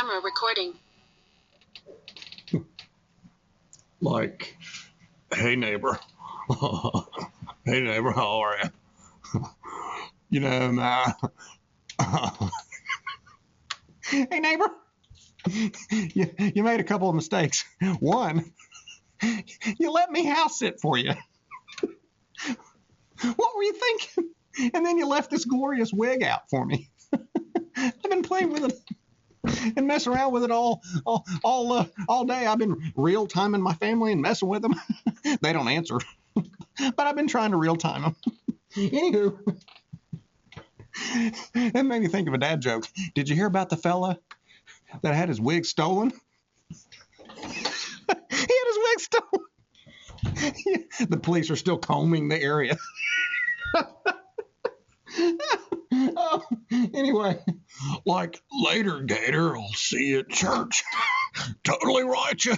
Camera recording. Like, hey neighbor. Hey neighbor, how are you? You know, my... Hey neighbor. You made a couple of mistakes. One, you let me house sit for you. What were you thinking? And then you left this glorious wig out for me. I've been playing with it and messing around with it all day. I've been real timing my family and messing with them. They don't answer, but I've been trying to real time them. Anywho, that made me think of a dad joke. Did you hear about the fella that had his wig stolen? He had his wig stolen. The police are still combing the area. Oh, anyway, like, later, Gator, I'll see you at church. Totally right, you.